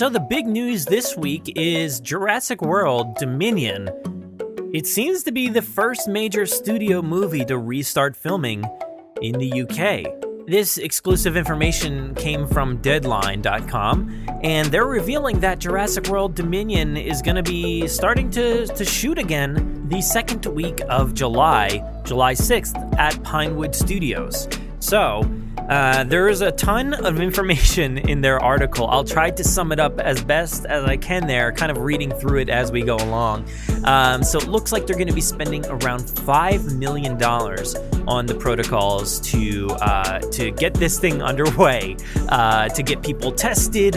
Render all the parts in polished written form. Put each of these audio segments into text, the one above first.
So the big news this week is Jurassic World Dominion. It seems to be the first major studio movie to restart filming in the UK. This exclusive information came from Deadline.com, and they're revealing that Jurassic World Dominion is going to be starting to shoot again the second week of July 6th at Pinewood Studios. So, there is a ton of information in their article. I'll try to sum it up as best as I can there, kind of reading through it as we go along. So it looks like they're going to be spending around $5 million on the protocols to get this thing underway, to get people tested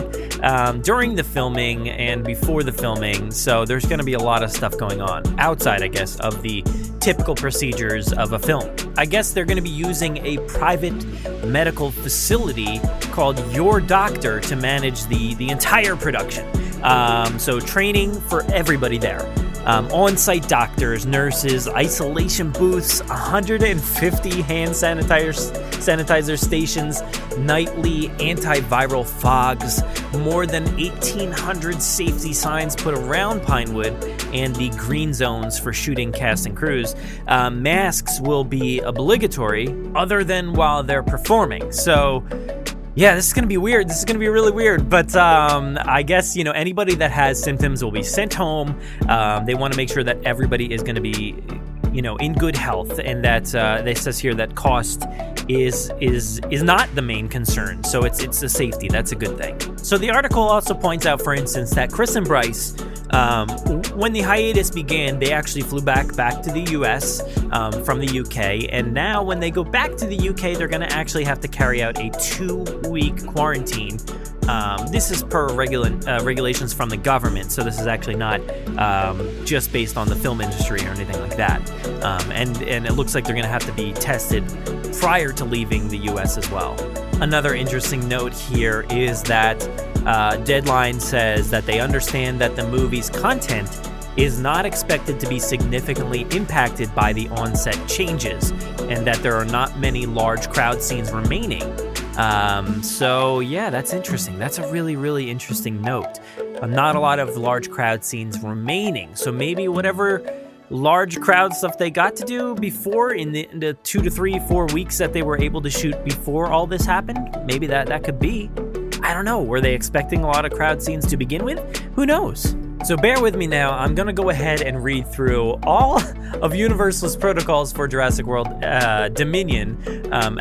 during the filming and before the filming. So there's going to be a lot of stuff going on outside, I guess, of the typical procedures of a film. I guess they're going to be using a private medical facility called Your Doctor to manage the entire production. So training for everybody there. On-site doctors, nurses, isolation booths, 150 hand sanitizer stations, nightly antiviral fogs, more than 1,800 safety signs put around Pinewood, and the green zones for shooting cast and crews. Masks will be obligatory other than while they're performing. So yeah, this is going to be weird. This is going to be really weird. But I guess, anybody that has symptoms will be sent home. They want to make sure that everybody is going to be, in good health. And that it says here that cost is not the main concern. So it's the safety. That's a good thing. So the article also points out, for instance, that Chris and Bryce, when the hiatus began, they actually flew back to the US from the UK, and now when they go back to the UK, they're going to actually have to carry out a 2-week quarantine. This is per regulations from the government, so this is actually not just based on the film industry or anything like that. And it looks like they're going to have to be tested prior to leaving the US as well. Another interesting note here is that Deadline says that they understand that the movie's content is not expected to be significantly impacted by the onset changes, and that there are not many large crowd scenes remaining. So yeah, that's interesting. That's a really, really interesting note. Not a lot of large crowd scenes remaining. So maybe whatever large crowd stuff they got to do before in the 2 to 3, 4 weeks that they were able to shoot before all this happened, maybe that could be. I don't know. Were they expecting a lot of crowd scenes to begin with? Who knows? So bear with me now. I'm going to go ahead and read through all of Universal's protocols for Jurassic World Dominion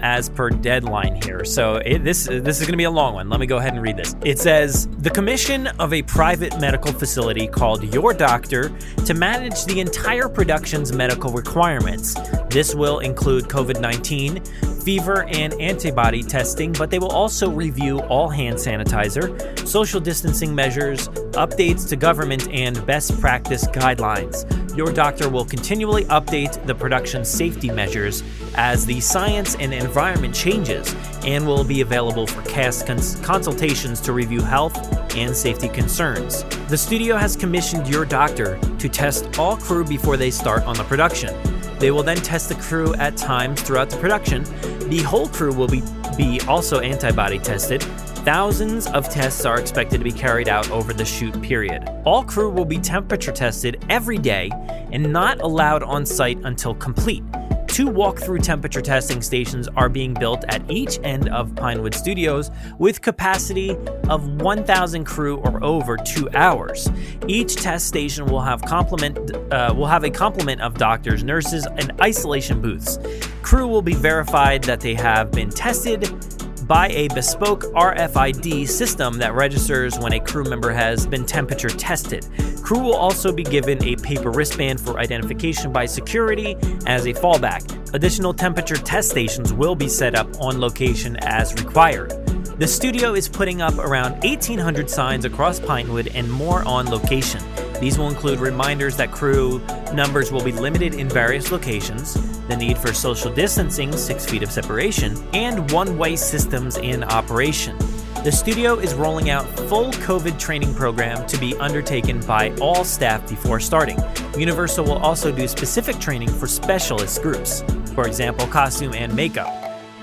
as per Deadline here. So this is going to be a long one. Let me go ahead and read this. It says, the commission of a private medical facility called Your Doctor to manage the entire production's medical requirements. This will include COVID-19, fever, and antibody testing, but they will also review all hand sanitizer, social distancing measures, updates to government, and best practice guidelines. Your Doctor will continually update the production's safety measures as the science and environment changes, and will be available for cast consultations to review health and safety concerns. The studio has commissioned Your Doctor to test all crew before they start on the production. They will then test the crew at times throughout the production. The whole crew will be also antibody tested. Thousands of tests are expected to be carried out over the shoot period. All crew will be temperature tested every day and not allowed on site until complete. 2 walk-through temperature testing stations are being built at each end of Pinewood Studios with capacity of 1,000 crew or over 2 hours. Each test station will have a complement of doctors, nurses, and isolation booths. Crew will be verified that they have been tested by a bespoke RFID system that registers when a crew member has been temperature tested. Crew will also be given a paper wristband for identification by security as a fallback. Additional temperature test stations will be set up on location as required. The studio is putting up around 1,800 signs across Pinewood and more on location. These will include reminders that crew numbers will be limited in various locations, the need for social distancing, 6 feet of separation, and one-way systems in operation. The studio is rolling out full COVID training program to be undertaken by all staff before starting. Universal will also do specific training for specialist groups, for example, costume and makeup.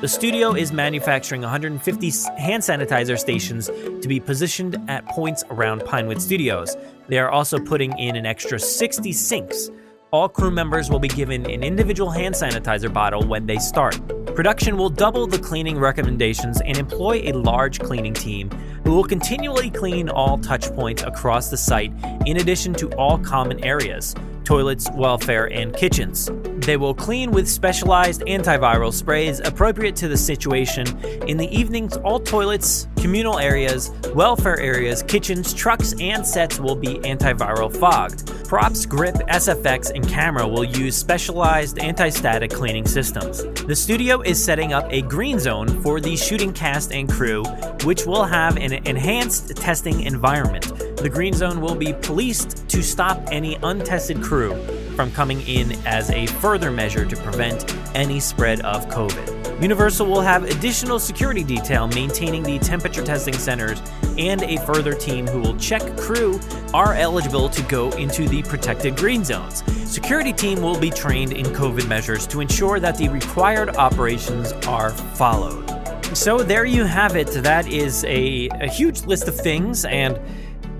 The studio is manufacturing 150 hand sanitizer stations to be positioned at points around Pinewood Studios. They are also putting in an extra 60 sinks. All crew members will be given an individual hand sanitizer bottle when they start. Production will double the cleaning recommendations and employ a large cleaning team who will continually clean all touch points across the site in addition to all common areas, toilets, welfare, and kitchens. They will clean with specialized antiviral sprays appropriate to the situation. In the evenings, all toilets, communal areas, welfare areas, kitchens, trucks, and sets will be antiviral fogged. Props, grip, SFX, and camera will use specialized anti-static cleaning systems. The studio is setting up a green zone for the shooting cast and crew, which will have an enhanced testing environment. The green zone will be policed to stop any untested crew from coming in as a further measure to prevent any spread of COVID. Universal will have additional security detail maintaining the temperature testing centers and a further team who will check crew are eligible to go into the protected green zones. Security team will be trained in COVID measures to ensure that the required operations are followed. So there you have it. That is a huge list of things, and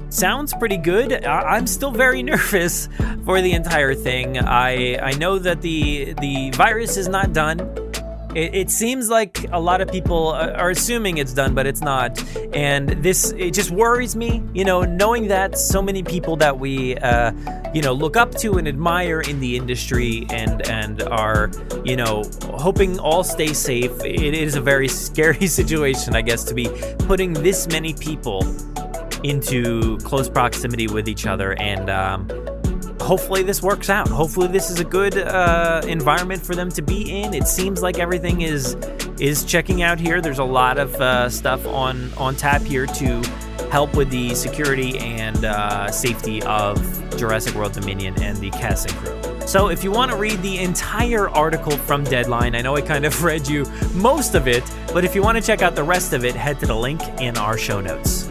sounds pretty good. I'm still very nervous for the entire thing. I know that the virus is not done. It seems like a lot of people are assuming it's done, but it's not. And it just worries me, knowing that so many people that we, look up to and admire in the industry and are, hoping all stay safe. It is a very scary situation, I guess, to be putting this many people into close proximity with each other, and hopefully this works out. Hopefully this is a good environment for them to be in. It seems like everything is checking out here. There's a lot of stuff on tap here to help with the security and safety of Jurassic World Dominion and the cast and crew. So if you want to read the entire article from Deadline, I know I kind of read you most of it, but if you want to check out the rest of it, head to the link in our show notes.